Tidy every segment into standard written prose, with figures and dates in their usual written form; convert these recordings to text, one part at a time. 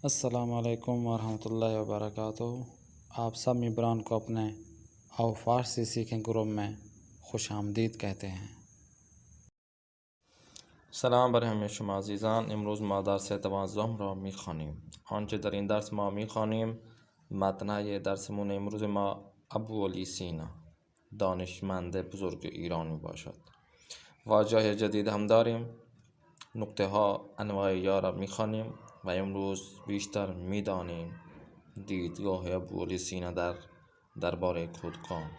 السلام علیکم ورحمۃ اللہ وبرکاتہ۔ آپ سب ممبران کو اپنے آو فارسی سیکھیں گروپ میں خوش آمدید کہتے ہیں۔ سلام بر همه شما عزیزان. امروز ما درس 12 را میخوانیم. آنچه در این درس ما میخوانیم متنای درسمون امروز ما ابو علی سینا دانشمند بزرگ ایرانی باشد. واژه جدید هم داریم. نکته ها انواع یا را میخوانیم و امروز بیشتر میدانیم دیدگاه ابو علی سینا درباره خودکام.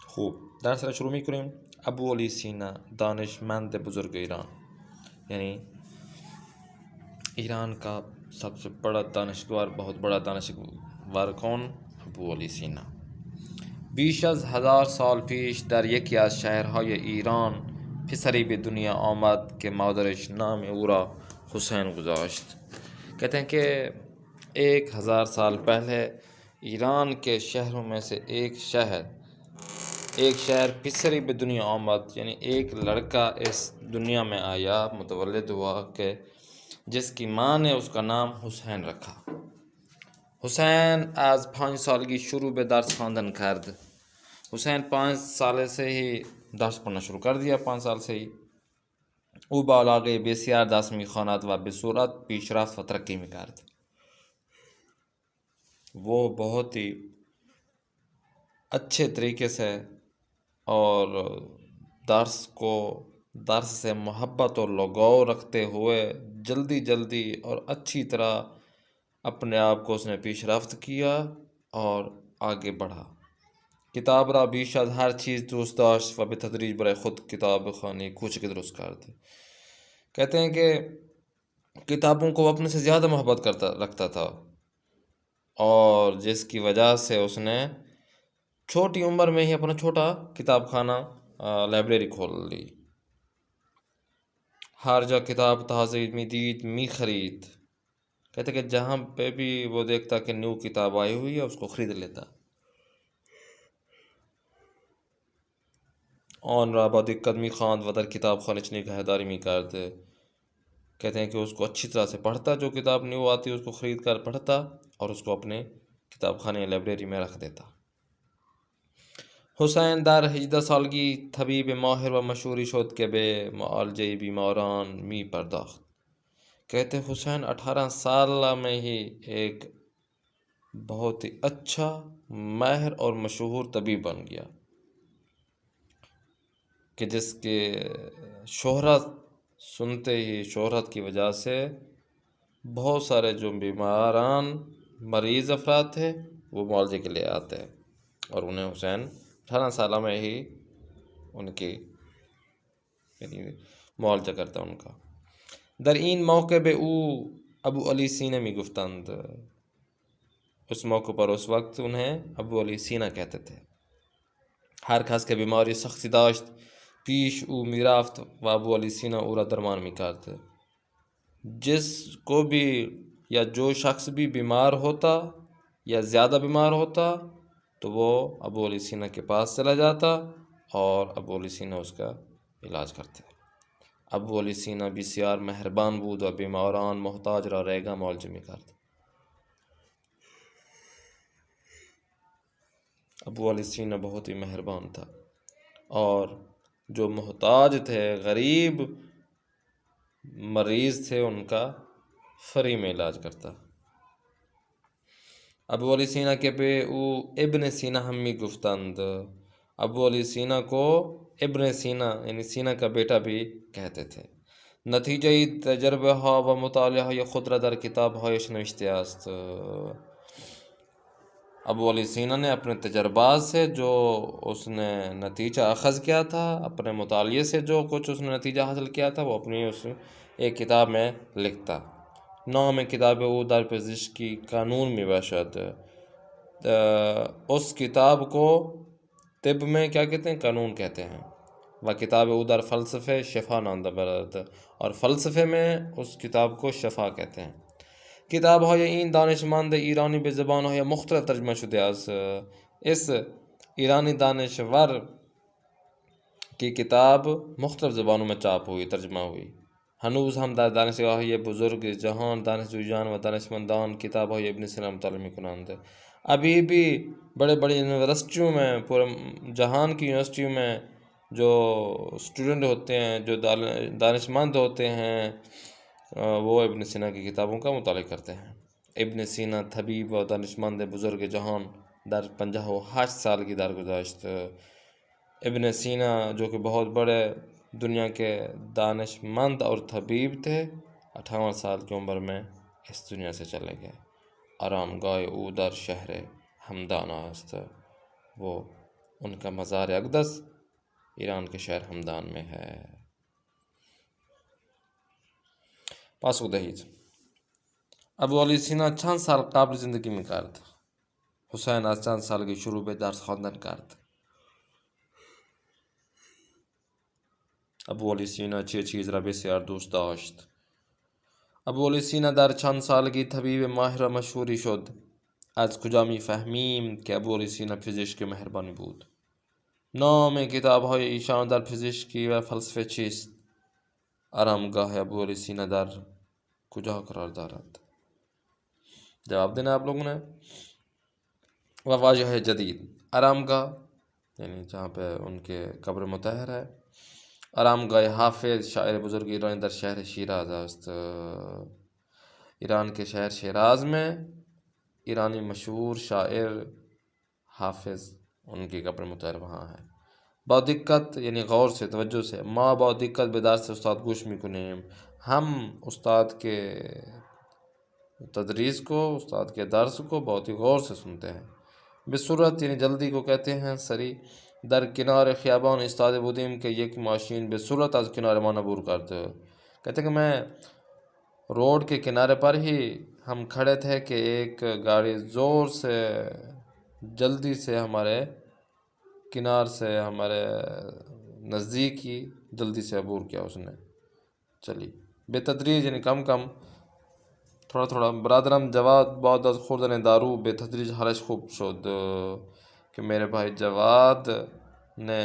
خوب، درس را شروع میکنیم. ابو علی سینا دانشمند بزرگ ایران، یعنی ایران کا سب سے بڑا دانشور، بہت بڑا دانشور کون؟ ابو علی سینا. بیش از 1000 سال پیش در یکی از شهرهای ایران پسری به دنیا آمد که مادرش نام او را حسین گذاشت. کہتے ہیں کہ 1000 سال پہلے ایران کے شہروں میں سے ایک شہر پسری به دنیا آمد، یعنی ایک لڑکا اس دنیا میں آیا، متولد ہوا کہ جس کی ماں نے اس کا نام حسین رکھا. حسین از 5 سالگی شروع به درس خواندن کرد. حسین 5 سال سے ہی درس پڑھنا شروع کر دیا. 5 سال سے ہی او با علاقه بسیار درس میخواند و به صورت پیشرفت و ترقی میکرد. وہ بہت ہی اچھے طریقے سے اور درس سے محبت اور لگاؤ رکھتے ہوئے جلدی اور اچھی طرح اپنے آپ کو اس نے پیش رفت کیا اور آگے بڑھا. کتاب را بیش از هر چیز دوست داشت و به تدریج برای خود کتاب خوانی کوچک درست کرد. کہتے ہیں کہ کتابوں کو اپنے سے زیادہ محبت رکھتا تھا، اور جس کی وجہ سے اس نے چھوٹی عمر میں ہی اپنا چھوٹا کتاب خانہ لائبریری کھول لی. ہر جا کتاب تازہ می دید می خرید. کہتے کہ جہاں پہ بھی وہ دیکھتا کہ نیو کتاب آئی ہوئی ہے اس کو خرید لیتا. آن را با دقت می خواند و در کتاب خانه چ نگهداری می کرد. کہتے ہیں کہ اس کو اچھی طرح سے پڑھتا، جو کتاب نیو آتی اس کو خرید کر پڑھتا اور اس کو اپنے کتاب خانے لائبریری میں رکھ دیتا. حسین در 18 سالگی طبیب ماهر و مشهوری شد که به معالجه بیماران می پرداخت. کہتے حسین 18 سال میں ہی ایک بہت ہی اچھا ماہر اور مشہور طبیب بن گیا، کہ جس کے شہرت سنتے ہی شہرت کی وجہ سے بہت سارے جو بیماران مریض افراد تھے وہ معالجے کے لیے آتے ہیں، اور انہیں حسین 18 سالہ میں ہی ان کی یعنی معالجہ کرتا ان کا. در این موقع به او ابو علی سینہ می گفتند. اس موقع پر اس وقت انہیں ابو علی سینہ کہتے تھے. هر کس که بیماری سختی داشت پیش او می رفت و ابو علی سینہ او را درمان می کرد. جس کو بھی یا جو شخص بھی بیمار ہوتا یا زیادہ بیمار ہوتا تو وہ ابو علی سینہ کے پاس چلا جاتا اور ابو علی سینہ اس کا علاج کرتے. ابو علی سینہ بسیار مهربان بود و بیماران محتاج را ریگا معالجه می کرد. ابو علی سینہ بہت ہی مہربان تھا اور جو محتاج تھے، غریب مریض تھے، ان کا فری میں علاج کرتا. ابو علی سینہ کے پہ او ابن سینہ ہم می گفتند. ابو علی سینہ کو ابن سینہ یعنی سینہ کا بیٹا بھی کہتے تھے. نتیجه تجربه ها و مطالعه های خود را در کتاب هایش نوشته است. ابو علی سینہ نے اپنے تجربات سے جو اس نے نتیجہ اخذ کیا تھا، اپنے مطالعے سے جو کچھ اس نے نتیجہ حاصل کیا تھا، وہ اپنی اس ایک کتاب میں لکھتا. نام کتاب او در پزشکی قانون می باشد. اس کتاب کو طب میں کیا کہتے ہیں؟ قانون کہتے ہیں. و کتاب او در فلسفه شفا نام دارد، اور فلسفه میں اس کتاب کو شفا کہتے ہیں. کتاب های این دانشمند ایرانی به زبان های مختلف ترجمه شده است. اس ایرانی دانشور کی کتاب مختلف زبانوں میں چاپ ہوئی، ترجمہ ہوئی. ہنوز ہم در دانشگاه های بزرگ جهان دانشجویان و دانشمندان کتاب های ابن سینا مطالعہ میکنند. ابھی بھی بڑے بڑے یونیورسٹیوں میں، پورے جہان کی یونیورسٹیوں میں جو اسٹوڈنٹ ہوتے ہیں، جو دانشمند ہوتے ہیں، وہ ابن سینا کی کتابوں کا مطالعہ کرتے ہیں. ابن سینا طبیب و دانشمند بزرگ جہان در 58 سال کی درگذشت. ابن سینا جو کہ بہت بڑے دنیا کے دانشمند اور طبیب تھے، 58 سال کی عمر میں اس دنیا سے چلے گئے. آرام گاہ او در شہر ہمدان است. وہ ان کا مزار اقدس ایران کے شہر ہمدان میں ہے. پاسخ دهید. ابو علی سینا چند سال قبل زندگی میکرد. حسین از چند سالگی شروع به درس خواندن کرد. ابو علی سینا چه چیز را بسیار دوست داشت؟ ابو علی سینا در چند سالگی طبیب ماهر و مشهوری شد. از کجا میفهمیم که ابو علی سینا پزشک مهربانی بود؟ نام کتاب‌های ایشان در پزشکی و فلسفه چیست؟ آرامگاه ابو علی سینا در کجا قرار دارد؟ جواب دینا آپ لوگوں نے. واجہ جدید. آرامگاہ یعنی جہاں پہ ان کے قبر مطہر ہے. آرامگاہ حافظ شاعر بزرگ ایرانی در شہر شیراز است. ایران کے شہر شیراز میں ایرانی مشہور شاعر حافظ ان کی قبر مطہر وہاں ہے. با دقت یعنی غور سے، توجہ سے. ما با دقت به درس استاد گوش میکنیم. ہم استاد کے تدریس کو، استاد کے درس کو بہت ہی غور سے سنتے ہیں. بصورت یعنی جلدی کو کہتے ہیں. سری. در کنار خیابان استاد بودیم که یک ماشین به صورت از کنار ما عبور کرد. کہتے ہیں کہ میں روڈ کے کنارے پر ہی ہم کھڑے تھے کہ ایک گاڑی زور سے جلدی سے ہمارے کنار سے ہمارے نزدیک ہی جلدی سے عبور کیا اس نے، چلی. بے تدریج یعنی کم کم، تھوڑا تھوڑا. برادرم جواد بعد از خوردن دارو به تدریج حالش خوب شد. کہ میرے بھائی جواد نے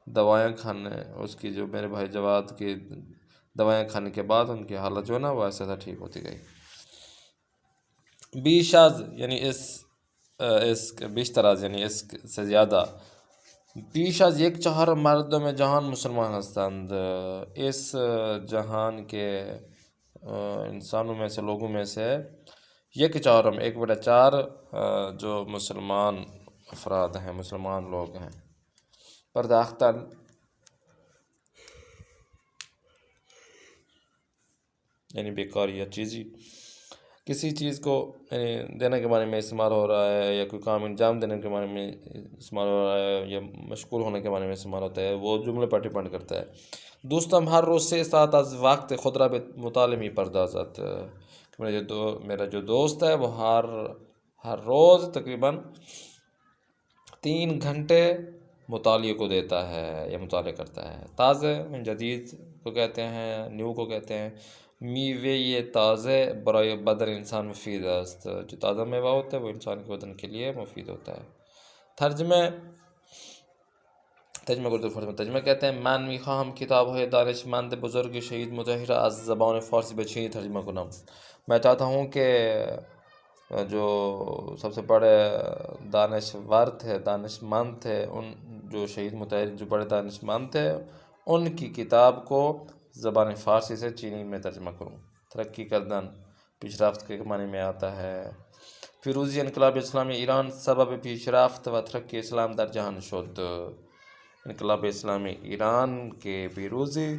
دوائیں کھانے، اس کی جو میرے بھائی جواد کی دوائیں کھانے کے بعد ان کی حالت جو ہے نا وہ ایسا ٹھیک ہوتی گئی. بیش از یعنی اس بیشتر از یعنی اس سے زیادہ. بیش از یک چهار مردم جهان مسلمان هستند. اس جہان کے انسانوں میں سے، لوگوں میں سے 1/4 1/4 جو مسلمان افراد ہیں، مسلمان لوگ ہیں. پرداختن یعنی بیکاری یا چیزی، کسی چیز کو یعنی دینے کے معنی میں استعمال ہو رہا ہے، یا کوئی کام انجام دینے کے معنی میں استعمال ہو رہا ہے، یا مشغول ہونے کے معنی میں استعمال ہوتا ہے. وہ جملے پر ڈیپینڈ کرتا ہے. دوستم ہر روز 3 ساعت از وقت خود را به مطالعه می‌پردازد. میرا جو دوست ہے وہ ہر روز تقریباً 3 گھنٹے مطالعے کو دیتا ہے یا مطالعہ کرتا ہے. تازه جدید کو کہتے ہیں، نیو کو کہتے ہیں. میوه تازه برای بدن انسان مفید است. جو تازہ میوہ ہوتا ہے وہ انسان کے بدن کے لیے مفید ہوتا ہے. ترجمه ترجمه کہتے ہیں من میخواهم کتاب‌های دانشمند بزرگ شهید مطهری را از زبان فارسی به چینی ترجمه کنم. میں چاہتا ہوں کہ جو سب سے بڑے دانشور تھے، دانشمند تھے، ان جو شہید مطہری جو بڑے دانشمند تھے، ان کی کتاب کو زبان فارسی سے چینی میں ترجمہ کروں. ترقی کردن پیش رفت کے معنی میں آتا ہے. پیروزی انقلاب اسلامی ایران سبب پیش رفت و ترقی اسلام در جهان شد. انقلاب اسلامی ایران کے پیروزی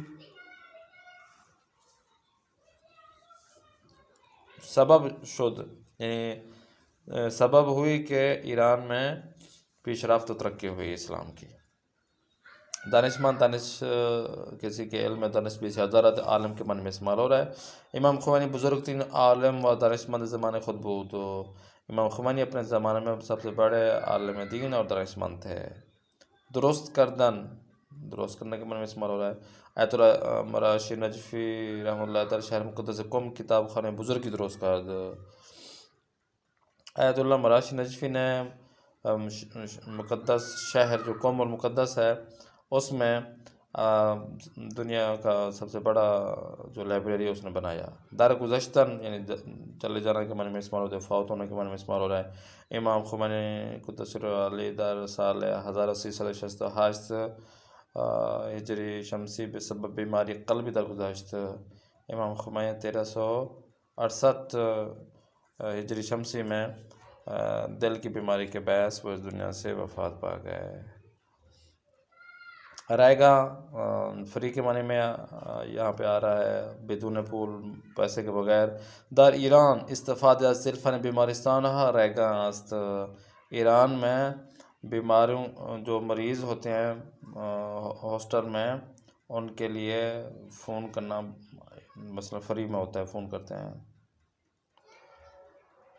سبب شد یعنی سبب ہوئی کہ ایران میں پیش رفت و ترقی ہوئی اسلام کی. دانشمند کسی کے علم دانش بھی زیادہ عالم کے معنی میں استعمال ہو رہا ہے. امام خمینی بزرگ ترین عالم و دانشمند زمانے خود بود. امام خمینی اپنے زمانے میں سب سے بڑے عالم دین اور دانشمند تھے. درست کردن، درست کرنے کے معنی میں استعمال ہو رہا ہے. آیت اللہ مراشی نجفی رحمۃ اللہ در شہر مقدس قم کتاب خانہ بزرگی درست کرد. آیت اللہ مراشی نجفی نے مقدس شہر جو قوم المقدس ہے اس میں دنیا کا سب سے بڑا جو لائبریری ہے اس نے بنایا. دار گذشتن یعنی چلے جانا کے معنی میں استعمال ہوتا ہے، فوت ہونے کے معنی میں استعمال ہو رہا ہے. امام خمینی قدس علی در سال 1868 ہجری شمسی بسبب بیماری قلبی درگذشت. امام خمینی 1368 ہجری شمسی میں دل کی بیماری کے باعث وہ اس دنیا سے وفات پا گئے. رائے گا فری کے معنی میں یہاں پہ آ رہا ہے بدون پول، پیسے کے بغیر. در ایران استفاده از تلفن بیمارستان ها رائے گا است. ایران میں بیماریوں جو مریض ہوتے ہیں ہاسٹل میں ان کے لیے فون کرنا مثلا فری میں ہوتا ہے، فون کرتے ہیں.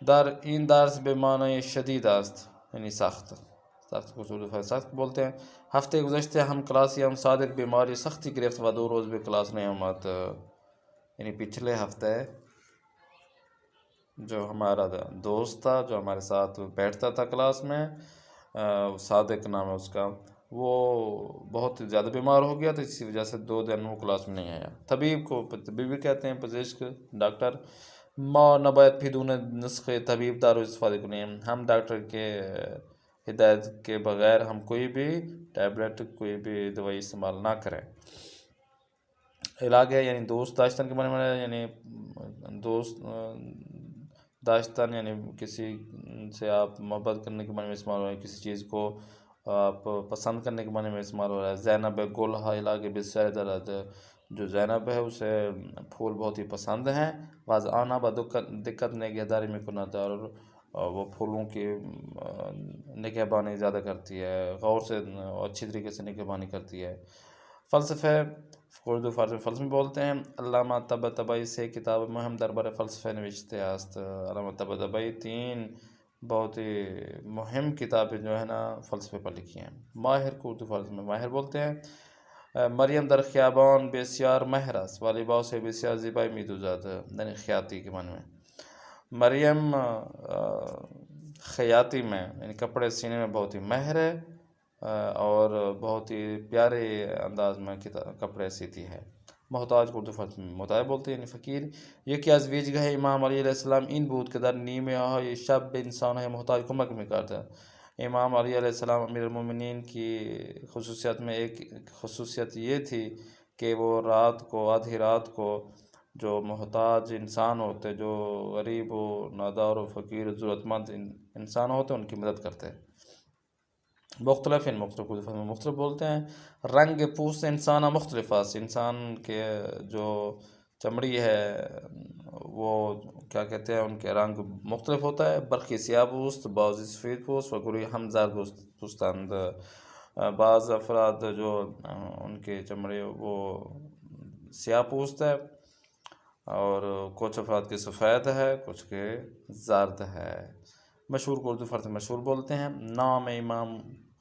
در این درس به معنی شدید است یعنی سخت کو سخت بولتے ہیں. ہفتے گزشتے ہم کلاسی ہم صادق بیماری سختی گرفت و 2 روز بھی کلاس نہیں آمد. یعنی پچھلے ہفتے جو ہمارا دوست تھا جو ہمارے ساتھ بیٹھتا تھا کلاس میں، صادق نام ہے اس کا، وہ بہت زیادہ بیمار ہو گیا تو اسی وجہ سے 2 دن وہ کلاس میں نہیں آیا. طبیب کو طبیب بھی کہتے ہیں، پزشک، ڈاکٹر. ما نباید بدون نسخ طبیب دارو استفادہ کنیم. ہم ڈاکٹر کے ہدایت کے بغیر ہم کوئی بھی ٹیبلٹ، کوئی بھی دوائی استعمال نہ کریں. علاج ہے یعنی دوست داشتن کے معنی میں یعنی دوست داشتن یعنی کسی سے آپ محبت کرنے کے معنی میں استعمال ہو رہا ہے، کسی چیز کو آپ پسند کرنے کے معنی میں استعمال ہو رہا ہے. زینب گل ہا علاقے بسیار درد، جو زینب ہے اسے پھول بہت ہی پسند ہیں. بعض آنا با دقت نگہداری میں کنا اور وہ پھولوں کی نگہبانی زیادہ کرتی ہے، غور سے اچھی طریقے سے نگہبانی کرتی ہے. فلسفے اردو فارسی فلسفے بولتے ہیں. علامہ طباطبائی سے کتاب مہم دربار فلسفے نوشتے است. علامہ طباطبائی 3 بہت ہی مہم کتابیں جو ہے نا فلسفے پر لکھی ہیں. ماہر کو اردو فارسی میں ماہر بولتے ہیں. مریم در خیابان بسیار ماہر است و لباس بسیار زیبای میدوزد. یعنی خیاطی کے معنی میں مریم خیاطی میں یعنی کپڑے سینے میں بہت ہی ماہر ہے اور بہت ہی پیارے انداز میں کپڑے سیتی ہے. محتاج کو اردو فارسی میں محتاج بولتے ہیں یعنی فقیر. یکی از ویژگی امام علی علیہ السلام این بود که در نیمه های شب به انسانهای محتاج کمک میکرد. امام علی علیہ السلام امیر المومنین کی خصوصیت میں ایک خصوصیت یہ تھی کہ وہ رات کو، آدھی رات کو جو محتاج انسان ہوتے، جو غریب و نادار و فقیر و ضرورت مند انسان ہوتے ان کی مدد کرتے. مختلف مختلف بولتے ہیں. رنگ پوست انسان مختلف است. انسان کے جو چمڑی ہے وہ کیا کہتے ہیں ان کے رنگ مختلف ہوتا ہے. برخی سیاہ پوست، بعض سفید پوست و گروہی ہم زرد پوستند. بعض افراد جو ان کے چمڑے وہ سیاہ پوست ہے اور کچھ افراد کے سفید ہے، کچھ کے زرد ہے. مشہور کو اردو فارسی مشہور بولتے ہیں. نام امام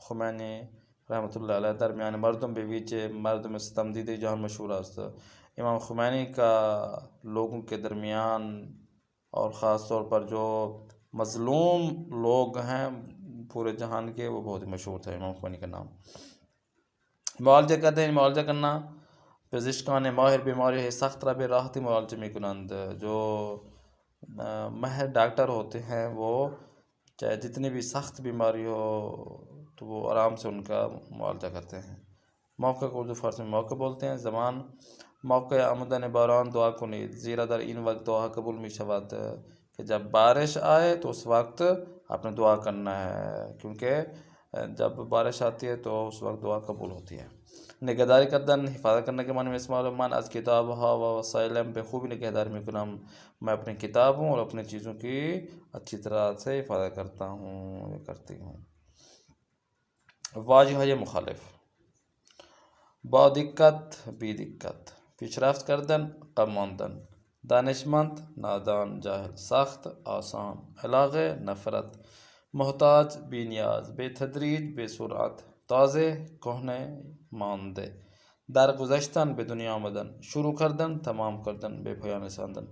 خمینی رحمۃ اللہ علیہ درمیان مردم بیویچے مردم ستم دیدے جہان مشہور است. امام خمینی کا لوگوں کے درمیان اور خاص طور پر جو مظلوم لوگ ہیں پورے جہان کے، وہ بہت ہی مشہور تھا امام خمینی کا نام. معالجہ کرتے ہیں معالجہ کرنا. پزشکان ماہر بیماری ہے سخت را به راحتی معالجه میکنند. جو ماہر ڈاکٹر ہوتے ہیں وہ چاہے جتنی بھی سخت بیماری ہو تو وہ آرام سے ان کا معالجہ کرتے ہیں. موقع کو اردو فارسی میں موقع بولتے ہیں. زمان موقع آمدن باران دعا کنید زیرا در این وقت دعا قبول می شود. کہ جب بارش آئے تو اس وقت آپ نے دعا کرنا ہے، کیونکہ جب بارش آتی ہے تو اس وقت دعا قبول ہوتی ہے. نگہداری کردن حفاظت کرنے کے معنی میں استعمال ہے. من از کتاب ها و وسائلم به خوبی نگہداری میکنم. میں اپنی کتابوں اور اپنی چیزوں کی اچھی طرح سے حفاظت کرتا ہوں یا کرتی ہوں. واجہ مخالف. با دقت بی دقت. پیشرفت کردن کم ماندن. دانشمند نادان جاہل. سخت آسان. علاقے نفرت. محتاج بی نیاز. بے تدریج بے سرعت. تازه کهنه مانده. در گذشتن به دنیا آمدن. شروع کردن تمام کردن به پایان رساندن.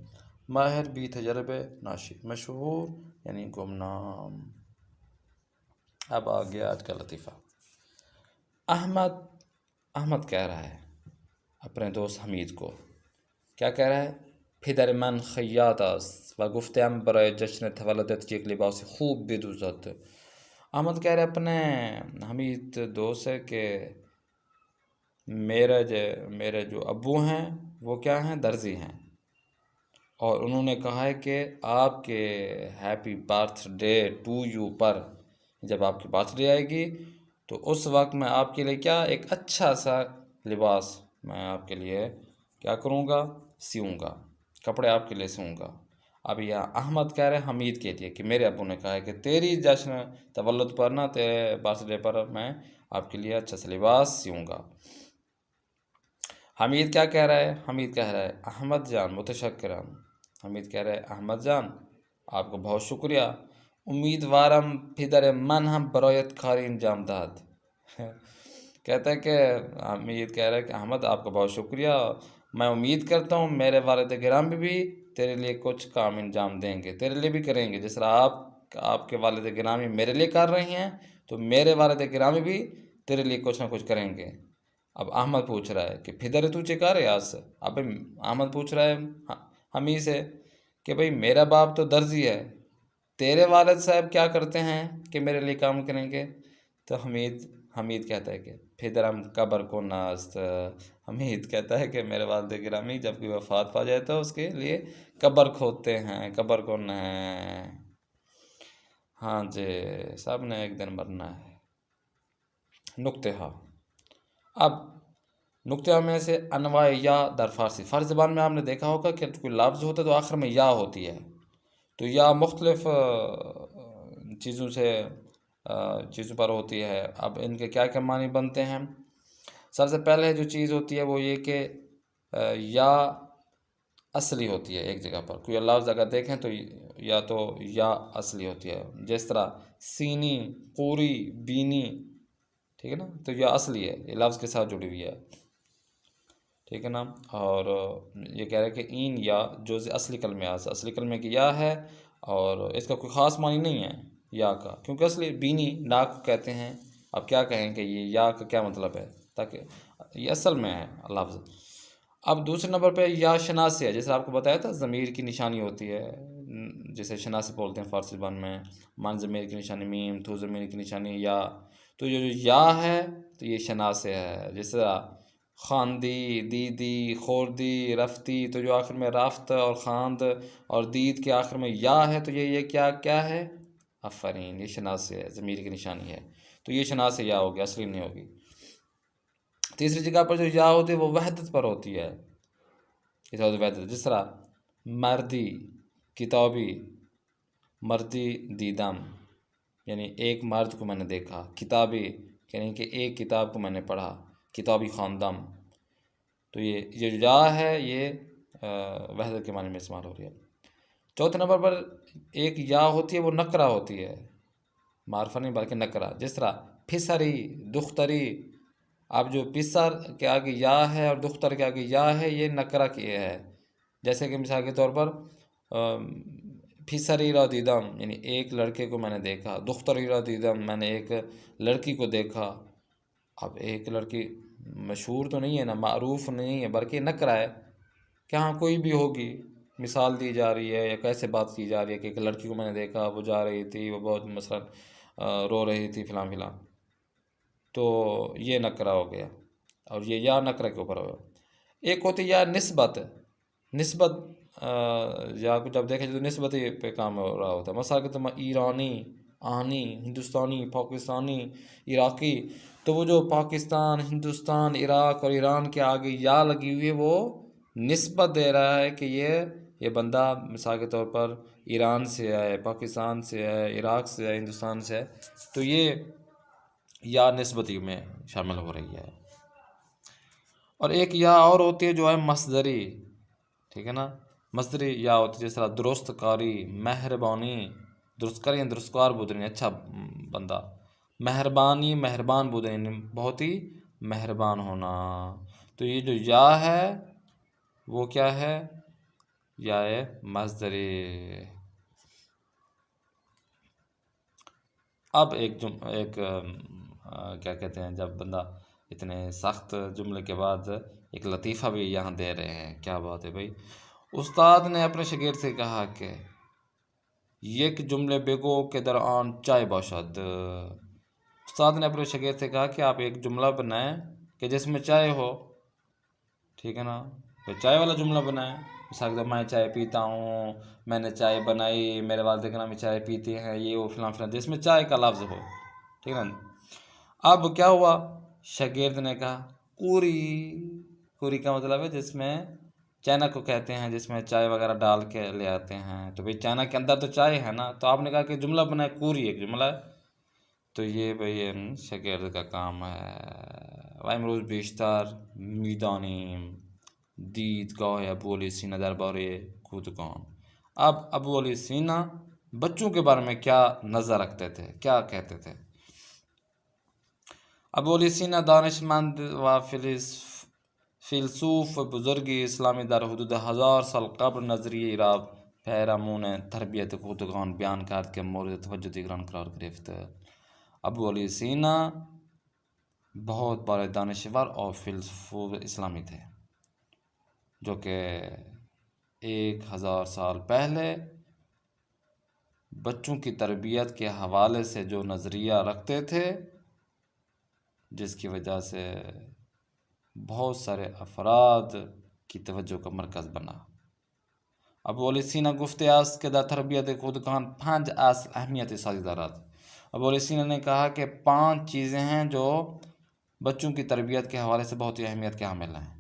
ماهر بی تجربه ناشی. مشهور یعنی گمنام. اب آ گیا آج کا لطیفہ۔ احمد کہہ رہا ہے اپنے دوست حمید کو، کیا کہہ رہا ہے؟ پدر من خیاط است و گفتم برای جشن تولدت یک لباس خوب بدوزد۔ احمد کہہ رہے اپنے حمید دوست سے کہ میرے جو ابو ہیں وہ کیا ہیں؟ درزی ہیں، اور انہوں نے کہا ہے کہ آپ کے happy birthday to you پر جب آپ کی برتھ ڈے آئے گی تو اس وقت میں آپ کے لیے کیا ایک اچھا سا لباس میں آپ کے لیے کیا کروں گا؟ سیوں گا، کپڑے آپ کے لیے سیوں گا۔ اب یہ احمد کہہ رہے حمید کے لیے کہ میرے ابو نے کہا ہے کہ تیری جشن تولد پر نا، تیرے برتھ ڈے پر میں آپ کے لیے اچھا سا لباس سیوں گا۔ حمید کیا کہہ رہا ہے؟ حمید کہہ رہا ہے احمد جان متشکرم۔ حمید کہہ رہے ہیں احمد جان آپ کو بہت شکریہ، امیدوارم پدر من ہم برایت کاری انجام داد۔ کہتا ہے کہ حمید کہہ رہا ہے کہ احمد آپ کا بہت شکریہ، میں امید کرتا ہوں میرے والد گرامی بھی تیرے لیے کچھ کام انجام دیں گے، تیرے لیے بھی کریں گے، جس طرح آپ کے والد گرامی میرے لیے کر رہے ہیں تو میرے والد گرامی بھی تیرے لیے کچھ نہ کچھ کریں گے۔ اب احمد پوچھ رہا ہے کہ پھدر تو چکا رہے آج سے؟ اب احمد پوچھ رہا ہے حمید سے کہ بھئی میرا باپ تو درزی ہے، تیرے والد صاحب کیا کرتے ہیں کہ میرے لیے کام کریں گے؟ تو حمید کہتا ہے کہ پھدرم قبر کو ناست۔ حمید کہتا ہے کہ میرے والد گرامی جب کوئی وفات پا جائے تو اس کے لیے قبر کھودتے ہیں، قبر کو نہ ہے۔ ہاں جی، سب نے ایک دن مرنا ہے۔ نکتہ ہا۔ اب نکتہ میں سے انواع یا در فارسی زبان میں آپ نے دیکھا ہوگا کہ کوئی لفظ ہوتا ہے تو آخر میں یا ہوتی ہے، تو یا مختلف چیزوں پر ہوتی ہے۔ اب ان کے کیا کیا معنی بنتے ہیں؟ سب سے پہلے جو چیز ہوتی ہے وہ یہ کہ یا اصلی ہوتی ہے، ایک جگہ پر کوئی لفظ اگر دیکھیں تو یا اصلی ہوتی ہے، جس طرح سینی، قوری، بینی، ٹھیک ہے نا، تو یا اصلی ہے، یہ لفظ کے ساتھ جڑی ہوئی ہے، ٹھیک ہے نا۔ اور یہ کہہ رہے ہیں کہ این یا جزء اصلی کلمے اصلی کلمے کی یا ہے، اور اس کا کوئی خاص معنی نہیں ہے یا کا، کیونکہ اصلی بینی ناک کو کہتے ہیں۔ اب کیا کہیں کہ یہ یا کا کیا مطلب ہے، تاکہ یہ اصل میں ہے لفظ۔ اب دوسرے نمبر پہ یا شناسی ہے، جیسے آپ کو بتایا تھا ضمیر کی نشانی ہوتی ہے، جسے شناسی بولتے ہیں فارسی زبان میں، من ضمیر کی نشانی میم، تو ضمیر کی نشانی یا، تو یہ جو یا ہے تو یہ شناسی ہے، جس طرح خواندی، دیدی، خوردی، رفتی، تو جو آخر میں رفت اور خواند اور دید کے آخر میں یا ہے تو یہ کیا ہے؟ آفرین، یہ شناسی ہے، ضمیر کی نشانی ہے، تو یہ شناسی یا ہوگی، اصلی نہیں ہوگی۔ تیسری جگہ پر جو یا ہوتی ہے وہ وحدت پر ہوتی ہے، وحدت، جس طرح مردی، کتابی، مردی دیدم، یعنی ایک مرد کو میں نے دیکھا، کتابی یعنی کہ ایک کتاب کو میں نے پڑھا، کتابی خواندم، تو یہ جو یا ہے یہ وحدت کے معنی میں استعمال ہو رہی ہے۔ چوتھے نمبر پر ایک یا ہوتی ہے وہ نکرہ ہوتی ہے، معرفہ نہیں بلکہ نکرہ، جس طرح پھسری، دختری۔ اب جو پسر کے آگے یا ہے اور دختر کے آگے یا ہے یہ نکرہ کی ہے، جیسے کہ مثال کے طور پر پھسری را دیدم یعنی ایک لڑکے کو میں نے دیکھا، دختری را دیدم میں نے ایک لڑکی کو دیکھا۔ اب ایک لڑکی مشہور تو نہیں ہے نا، معروف نہیں ہے، بلکہ نکرہ ہے کہ ہاں کوئی بھی ہوگی، مثال دی جا رہی ہے یا کیسے بات کی جا رہی ہے کہ ایک لڑکی کو میں نے دیکھا، وہ جا رہی تھی، وہ بہت مثلا رو رہی تھی فلاں فلاں، تو یہ نکرہ ہو گیا، اور یہ یا نکرہ کے اوپر ہو گیا۔ ایک ہوتی ہے یا نسبت یا کو جب دیکھیں تو نسبت پہ کام ہو رہا ہوتا ہے، مثلا کہ تم ایرانی، آہنی، ہندوستانی، پاکستانی، عراقی، تو وہ جو پاکستان، ہندوستان، عراق اور ایران کے آگے یا لگی ہوئی ہے وہ نسبت دے رہا ہے کہ یہ بندہ مثال کے طور پر ایران سے ہے، پاکستان سے ہے، عراق سے ہے، ہندوستان سے ہے، تو یہ یا نسبتی میں شامل ہو رہی ہے۔ اور ایک یا اور ہوتی ہے جو ہے مصدری، ٹھیک ہے نا، مصدری یا ہوتی ہے، جس طرح درست کاری، مہربانی، درست کاری یعنی درستکار بودرین، اچھا بندہ، مہربانی، مہربان بودرین، بہت ہی مہربان ہونا، تو یہ جو یا ہے وہ کیا ہے؟ یا مصدری۔ اب کیا کہتے ہیں، جب بندہ اتنے سخت جملے کے بعد ایک لطیفہ بھی یہاں دے رہے ہیں. کیا بات ہے بھائی. استاد نے اپنے شاگرد سے کہا کہ یک جملے بگو کے درآن چائے باشد. استاد نے اپنے شاگرد سے کہا کہ آپ ایک جملہ بنائیں کہ جس میں چائے ہو. ٹھیک ہے نا، تو چائے والا جملہ بنائیں. مثال کے طور میں چائے پیتا ہوں، میں نے چائے بنائی، میرے والد گرامی چائے پیتے ہیں، یہ وہ فلاں فلاں، جس میں چائے کا لفظ ہو. ٹھیک ہے نا. اب کیا ہوا، شاگرد نے کہا کوری. کوری کا مطلب ہے جس میں چائنا کو کہتے ہیں، جس میں چائے وغیرہ ڈال کے لے آتے ہیں. تو بھئی چائنا کے اندر تو چائے ہے نا، تو آپ نے کہا کہ جملہ بنائے، کوری ایک جملہ ہے. تو یہ بھئی شاگرد کا کام ہے. و امروز بیشتر میدانیم دید گاه ابو علی سینا درباره کودکان. اب ابو علی سینا بچوں کے بارے میں کیا نظر رکھتے تھے، کیا کہتے تھے. ابو علی سینا دانشمند و فیلسوف و بزرگی اسلامی در حدود 1000 سال قبل نظریه را پیرامون تربیت کودکان بیان کرد که مورد توجه دیگران قرار گرفت. ابو علی سینا بہت بڑے دانشور اور فیلسوف اسلامی تھے، جو کہ 1000 سال پہلے بچوں کی تربیت کے حوالے سے جو نظریہ رکھتے تھے، جس کی وجہ سے بہت سارے افراد کی توجہ کا مرکز بنا. ابو علی سینا گفته است که در تربیت کودکان 5 اصل اہمیت سازی دارد. ابو علی سینا نے کہا کہ 5 چیزیں ہیں جو بچوں کی تربیت کے حوالے سے بہت ہی اہمیت کے حامل ہیں.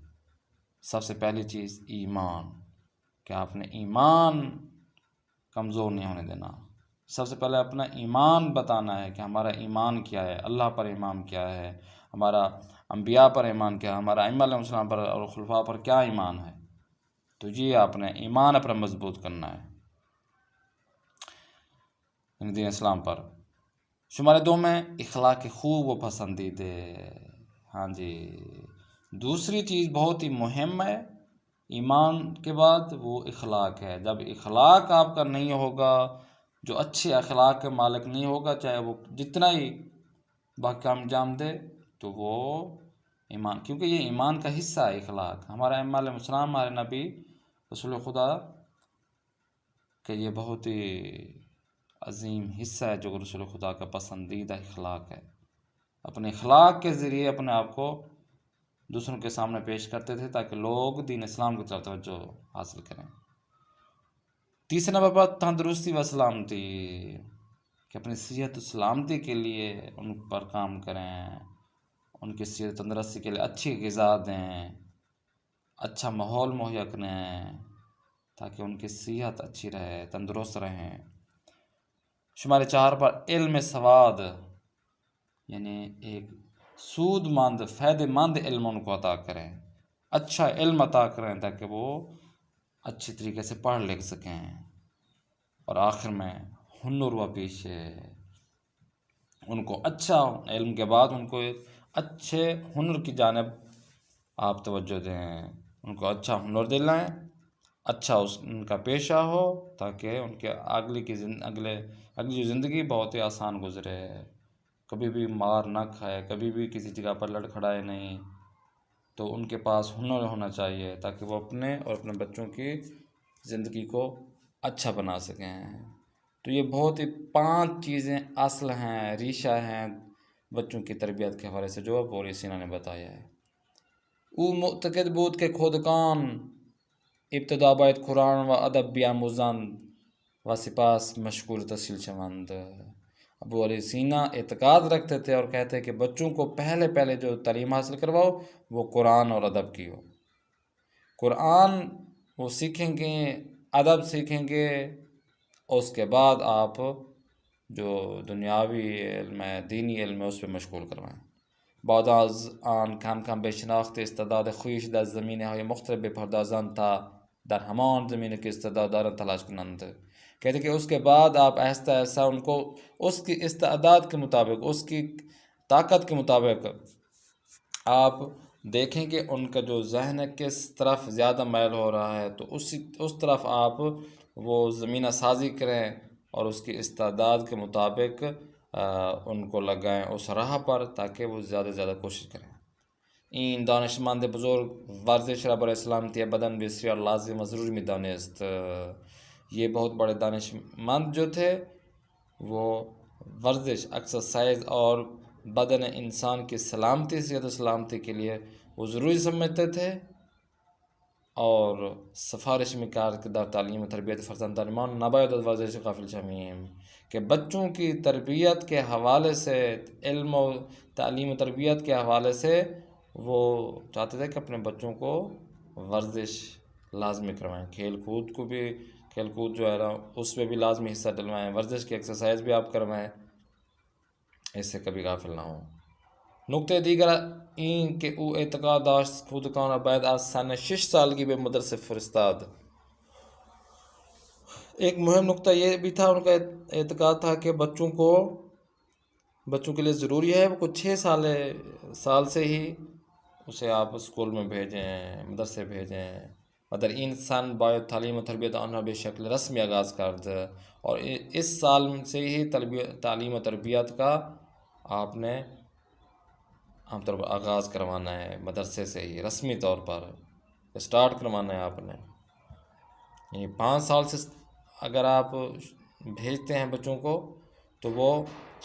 سب سے پہلی چیز ایمان، کہ آپ نے ایمان کمزور نہیں ہونے دینا. سب سے پہلے اپنا ایمان بتانا ہے کہ ہمارا ایمان کیا ہے، اللہ پر ایمان کیا ہے، ہمارا انبیاء پر ایمان کیا ہے، ہمارا ائمہ علیہ السلام پر اور خلفاء پر کیا ایمان ہے. تو یہ آپ نے ایمان اپنا مضبوط کرنا ہے دین اسلام پر. شمارے 2 میں اخلاق خوب و پسندیدے. ہاں جی، دوسری چیز بہت ہی مہم ہے ایمان کے بعد، وہ اخلاق ہے. جب اخلاق آپ کا نہیں ہوگا، جو اچھے اخلاق کے مالک نہیں ہوگا، چاہے وہ جتنا ہی باقی انجام دے، تو وہ ایمان، کیونکہ یہ ایمان کا حصہ ہے اخلاق. ہمارا ائمہ علیہ السلام، ہمارے نبی رسول خدا، کہ یہ بہت ہی عظیم حصہ ہے جو رسول خدا کا پسندیدہ اخلاق ہے. اپنے اخلاق کے ذریعے اپنے آپ کو دوسروں کے سامنے پیش کرتے تھے تاکہ لوگ دین اسلام کی طرف توجہ حاصل کریں. تیسرا نمبر پر تندرستی و سلامتی، کہ اپنی صحت و سلامتی کے لیے ان پر کام کریں، ان کی صحت تندرستی کے لیے اچھی غذا دیں، اچھا ماحول مہیا کریں تاکہ ان کی صحت اچھی رہے، تندرست رہیں. شمارے 4 پر علم سواد، یعنی ایک سود مند، فائدہ مند علم ان کو عطا کریں، اچھا علم عطا کریں تاکہ وہ اچھی طریقے سے پڑھ لکھ سکیں. اور آخر میں ہنر و پیشے، ان کو اچھا علم کے بعد ان کو اچھے ہنر کی جانب آپ توجہ دیں، ان کو اچھا ہنر دلائیں، اچھا ان کا پیشہ ہو تاکہ ان کے اگلی جو زندگی بہت ہی آسان گزرے، کبھی بھی مار نہ کھائے، کبھی بھی کسی جگہ پر لڑکھڑائے نہیں. تو ان کے پاس ہنر ہونا چاہیے تاکہ وہ اپنے اور اپنے بچوں کی زندگی کو اچھا بنا سکیں. تو یہ بہت ہی 5 چیزیں اصل ہیں، ریشہ ہیں بچوں کی تربیت کے حوالے سے جو ابو علی سینا نے بتایا ہے. او معتقد بود کہ خودکان ابتدا باید قرآن و ادب بیاموزند و سپاس مشغول تحصیل شوند. ابو علی سینا اعتقاد رکھتے تھے اور کہتے کہ بچوں کو پہلے جو تعلیم حاصل کرواؤ وہ قرآن اور ادب کی ہو. قرآن وہ سیکھیں گے، ادب سیکھیں گے، اور اس کے بعد آپ جو دنیاوی علم ہے، دینی علم ہے، اس پہ مشغول کروائیں. بعد از آن کم کم به شناخت استعداد خویش در زمینه‌های مختلف بپردازند تا در همان زمینه که استعداد دارند تلاش کنند. کہتے کہ اس کے بعد آپ آہستہ آہستہ ان کو اس کی استعداد کے مطابق، اس کی طاقت کے مطابق آپ دیکھیں کہ ان کا جو ذہن ہے کس طرف زیادہ میل ہو رہا ہے، تو اس طرف آپ وہ زمینہ سازی کریں اور اس کی استعداد کے مطابق ان کو لگائیں اس راہ پر تاکہ وہ زیادہ سے زیادہ کوشش کریں. این دانشمند بزرگ ورزش را برای سلامتی بدن بسیار لازم و ضروری می‌دانست. یہ بہت بڑے دانشمند جو تھے وہ ورزش ایکسرسائز اور بدن انسان کی سلامتی صحت و سلامتی کے لیے وہ ضروری سمجھتے تھے، اور سفارش میں کردار تعلیم و تربیت فرزندان نباید از ورزش غافل شویم کہ بچوں کی تربیت کے حوالے سے، علم و تعلیم و تربیت کے حوالے سے وہ چاہتے تھے کہ اپنے بچوں کو ورزش لازمی کروائیں. کھیل کود جو ہے نا اس میں بھی لازمی حصہ ڈلوائیں، ورزش کی ایکسرسائز بھی آپ کروائیں، اس سے کبھی غافل نہ ہوں. نکته دیگر این که او اعتقاد داشت کودکان را باید از سن 6 سالگی به مدرسه فرستاد. ایک مهم نکتہ یہ بھی تھا، ان کا اعتقاد تھا کہ بچوں کے لیے ضروری ہے وہ کچھ 6 سال سے ہی اسے آپ اسکول میں بھیجیں، مدرسے بھیجیں. مگر این سن باید تعلیم و تربیت آنها به شکل رسمی آغاز کرد، اور اس سال سے ہی تعلیم و تربیت کا آپ نے عام طور پر آغاز کروانا ہے، مدرسے سے ہی رسمی طور پر اسٹارٹ کروانا ہے آپ نے. یعنی 5 سال سے اگر آپ بھیجتے ہیں بچوں کو تو وہ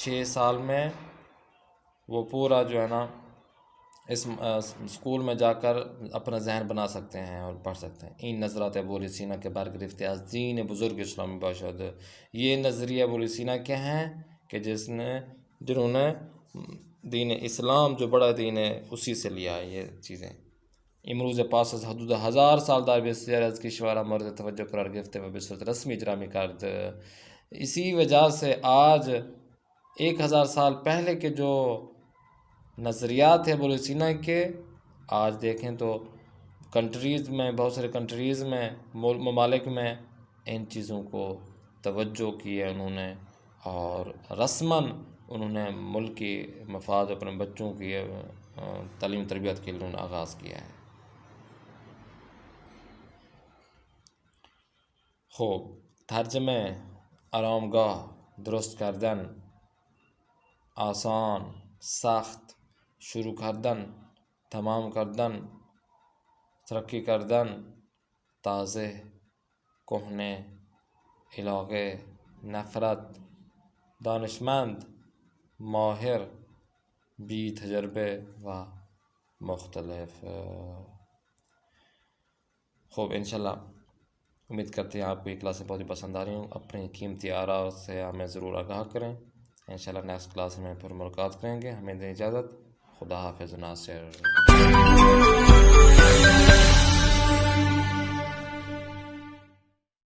6 سال میں وہ پورا جو ہے نا اس اسکول میں جا کر اپنا ذہن بنا سکتے ہیں اور پڑھ سکتے ہیں. این نظرات ابو سینا کے برگرفته از دین بزرگ اسلامی باشد. یہ نظریہ ابو سینا کے ہیں کہ جنہوں نے دین اسلام جو بڑا دین ہے اسی سے لیا ہے یہ چیزیں. امروز پاس از حدود 1000 سال در بسیاری از کشورها مورد توجه قرار گرفته و به صورت رسمی اجرا می‌کرد. اسی وجہ سے آج 1000 سال پہلے کے جو نظریات ہیں ابو سینا کے، آج دیکھیں تو کنٹریز میں، بہت سارے کنٹریز میں، ممالک میں ان چیزوں کو توجہ کی ہے انہوں نے، اور رسماً انہوں نے ملک کی مفاد اپنے بچوں کی تعلیم تربیت کے لیے انہوں نے آغاز کیا ہے. خوب ترجمه آرامگاه درست کردن، آسان، سخت، شروع کردن، تمام کردن، ترقی کردن، تازه، کهنه، علاقه، نفرت، دانشمند، ماهر، بی تجربه و مختلف. خوب انشاءاللہ امید کرتے ہیں آپ کو یہ کلاسیں بہت ہی پسند آ رہی ہوں. اپنی قیمتی آراء سے ہمیں ضرور آگاہ کریں. انشاءاللہ نیکسٹ کلاس میں پھر ملاقات کریں گے. ہمیں دیں اجازت. خدا حافظ ناصر.